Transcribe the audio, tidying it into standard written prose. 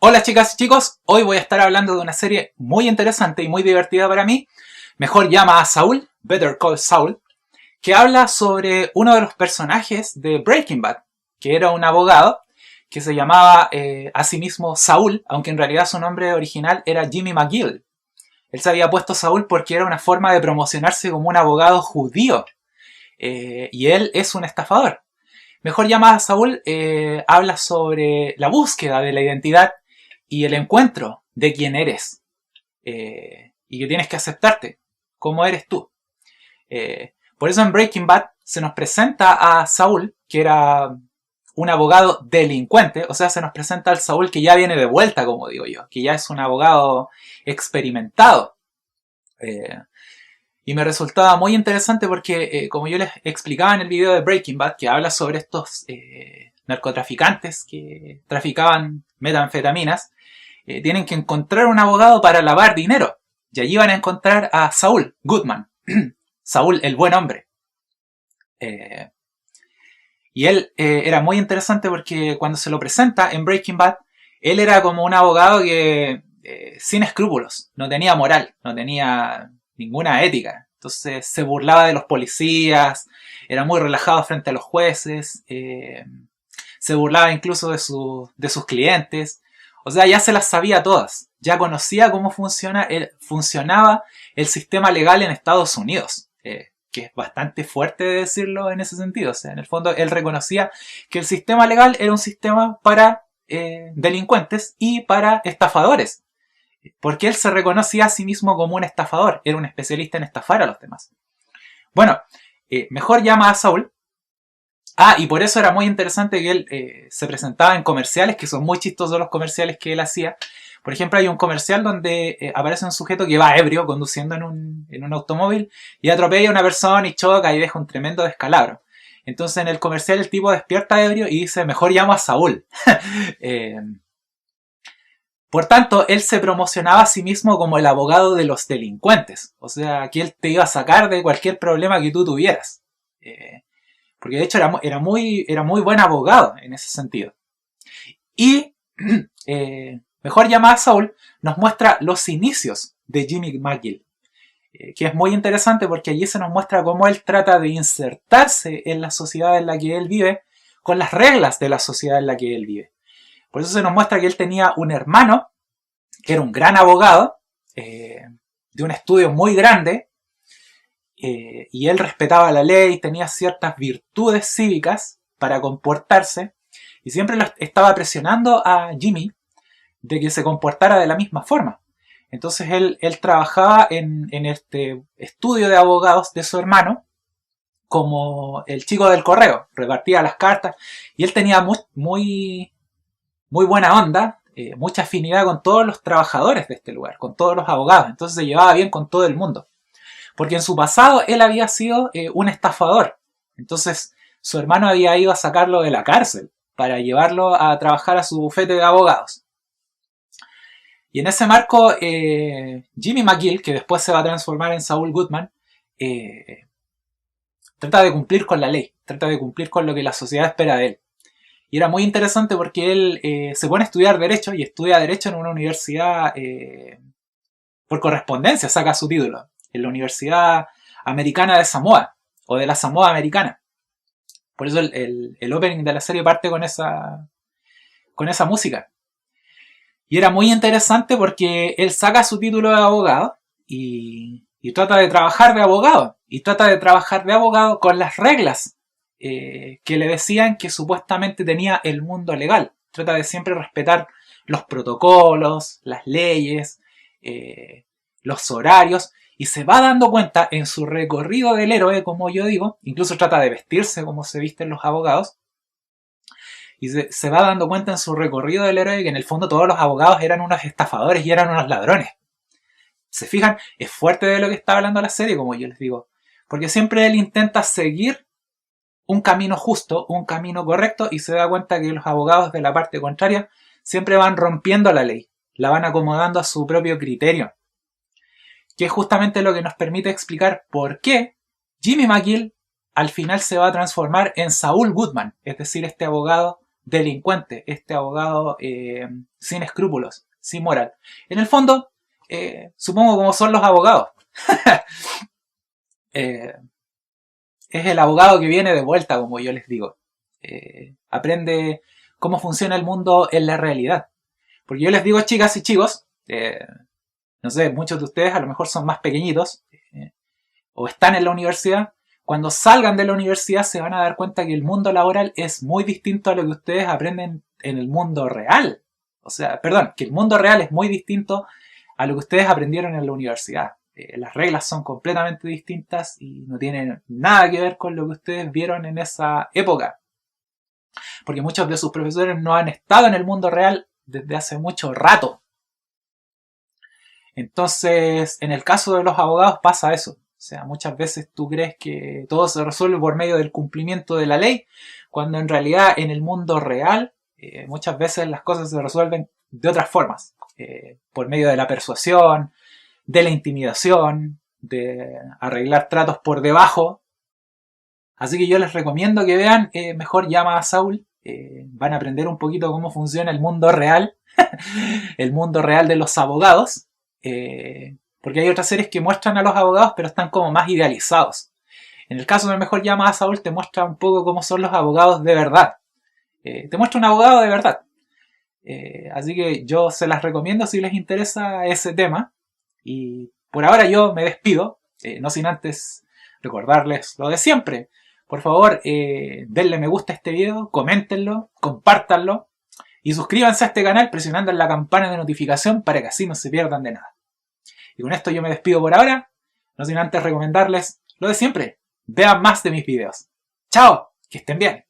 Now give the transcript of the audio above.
Hola chicas y chicos, hoy voy a estar hablando de una serie muy interesante y muy divertida para mí. Mejor llama a Saul, Better Call Saul, que habla sobre uno de los personajes de Breaking Bad, que era un abogado que se llamaba a sí mismo Saul, aunque en realidad su nombre original era Jimmy McGill. Él se había puesto Saul porque era una forma de promocionarse como un abogado judío, y él es un estafador. Mejor llamada a Saúl habla sobre la búsqueda de la identidad y el encuentro de quién eres, y que tienes que aceptarte como eres tú. Por eso en Breaking Bad se nos presenta a Saúl, que era un abogado delincuente, o sea, se nos presenta al Saúl que ya viene de vuelta, como digo yo, que ya es un abogado experimentado. Eh, y me resultaba muy interesante porque, como yo les explicaba en el video de Breaking Bad, que habla sobre estos narcotraficantes que traficaban metanfetaminas, tienen que encontrar un abogado para lavar dinero. Y allí van a encontrar a Saul Goodman. Saúl, el buen hombre. Eh, y él era muy interesante porque cuando se lo presenta en Breaking Bad, él era como un abogado que sin escrúpulos, no tenía moral, no tenía ninguna ética. Entonces se burlaba de los policías, era muy relajado frente a los jueces, se burlaba incluso de sus clientes. O sea, ya se las sabía todas, ya conocía cómo funcionaba el sistema legal en Estados Unidos. Que es bastante fuerte de decirlo en ese sentido. O sea, en el fondo él reconocía que el sistema legal era un sistema para delincuentes y para estafadores. Porque él se reconocía a sí mismo como un estafador, era un especialista en estafar a los demás. Bueno, mejor llama a Saul. Ah, y por eso era muy interesante que él se presentaba en comerciales, que son muy chistosos los comerciales que él hacía. Por ejemplo, hay un comercial donde aparece un sujeto que va ebrio conduciendo en un automóvil y atropella a una persona y choca y deja un tremendo descalabro. Entonces en el comercial el tipo despierta ebrio y dice, mejor llamo a Saúl. eh, por tanto, él se promocionaba a sí mismo como el abogado de los delincuentes. O sea, que él te iba a sacar de cualquier problema que tú tuvieras. Porque de hecho era muy buen abogado en ese sentido. Y mejor llamada Saul nos muestra los inicios de Jimmy McGill, que es muy interesante porque allí se nos muestra cómo él trata de insertarse en la sociedad en la que él vive, con las reglas de la sociedad en la que él vive. Por eso se nos muestra que él tenía un hermano, que era un gran abogado, de un estudio muy grande, y él respetaba la ley, tenía ciertas virtudes cívicas para comportarse, y siempre lo estaba presionando a Jimmy de que se comportara de la misma forma. Entonces él trabajaba en este estudio de abogados de su hermano como el chico del correo, repartía las cartas, y él tenía muy buena onda, mucha afinidad con todos los trabajadores de este lugar, con todos los abogados, entonces se llevaba bien con todo el mundo. Porque en su pasado él había sido un estafador. Entonces su hermano había ido a sacarlo de la cárcel para llevarlo a trabajar a su bufete de abogados. Y en ese marco, Jimmy McGill, que después se va a transformar en Saul Goodman, trata de cumplir con la ley, trata de cumplir con lo que la sociedad espera de él. Y era muy interesante porque él se pone a estudiar Derecho y estudia Derecho en una universidad por correspondencia, saca su título, en la Universidad Americana de Samoa, o de la Samoa Americana. Por eso el opening de la serie parte con esa música. Y era muy interesante porque él saca su título de abogado y trata de trabajar de abogado. Y trata de trabajar de abogado con las reglas que le decían que supuestamente tenía el mundo legal. Trata de siempre respetar los protocolos, las leyes, los horarios. Y se va dando cuenta en su recorrido del héroe, como yo digo, incluso trata de vestirse como se visten los abogados, y se va dando cuenta en su recorrido del héroe que en el fondo todos los abogados eran unos estafadores y eran unos ladrones. ¿Se fijan? Es fuerte de lo que está hablando la serie, como yo les digo. Porque siempre él intenta seguir un camino justo, un camino correcto, y se da cuenta que los abogados de la parte contraria siempre van rompiendo la ley, la van acomodando a su propio criterio. Que es justamente lo que nos permite explicar por qué Jimmy McGill al final se va a transformar en Saul Goodman, es decir, este abogado delincuente, este abogado sin escrúpulos, sin moral. En el fondo, supongo como son los abogados. Es el abogado que viene de vuelta, como yo les digo. Aprende cómo funciona el mundo en la realidad. Porque yo les digo, chicas y chicos, no sé, muchos de ustedes a lo mejor son más pequeñitos, o están en la universidad. Cuando salgan de la universidad se van a dar cuenta que el mundo laboral es muy distinto a lo que ustedes aprenden en el mundo real. O sea, perdón, que el mundo real es muy distinto a lo que ustedes aprendieron en la universidad. Las reglas son completamente distintas y no tienen nada que ver con lo que ustedes vieron en esa época. Porque muchos de sus profesores no han estado en el mundo real desde hace mucho rato. Entonces, en el caso de los abogados pasa eso. O sea, muchas veces tú crees que todo se resuelve por medio del cumplimiento de la ley, cuando en realidad en el mundo real muchas veces las cosas se resuelven de otras formas. Por medio de la persuasión, de la intimidación, de arreglar tratos por debajo. Así que yo les recomiendo que vean Mejor llama a Saul. Van a aprender un poquito cómo funciona el mundo real, el mundo real de los abogados. Porque hay otras series que muestran a los abogados pero están como más idealizados. En el caso de Mejor llama a Saul te muestra un poco cómo son los abogados de verdad. Te muestra un abogado de verdad. Así que yo se las recomiendo si les interesa ese tema. Y por ahora yo me despido, no sin antes recordarles lo de siempre. Por favor, denle me gusta a este video, coméntenlo, compártanlo y suscríbanse a este canal presionando en la campana de notificación para que así no se pierdan de nada. Y con esto yo me despido por ahora, no sin antes recomendarles lo de siempre. Vean más de mis videos. ¡Chao! Que estén bien.